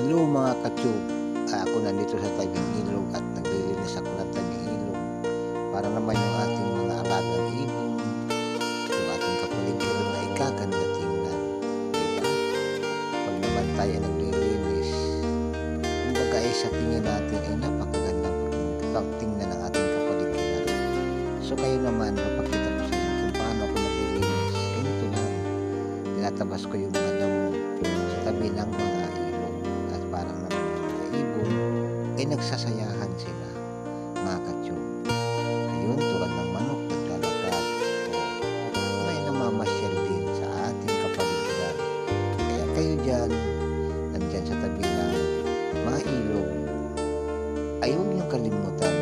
Hello mga katyub, ako nandito sa tabing ilog at naglilinis ako ng tabing ilog para naman yung ating mga alagang ibon, yung ating kapaligiran na ikaganda tingnan, diba? Pag naman tayo ay naglilinis, kumbaga ay sa tingin natin ay napakaganda pagtingnan ng ating kapaligiran. So kayo naman, papakita ko sa inyo kung paano ako naglilinis. Ganito lang, tinatabas ko yung mga damo sa tabi ng mga ilog at parang naman yung mga ibon ay nagsasayahan sila, mga katyub. Ayun, tulad ng manok naglalakad o may namamasyal din sa ating kapaligiran. Kaya kayo dyan, nandyan sa tabi ng mga ilog, ay huwag niyong kalimutan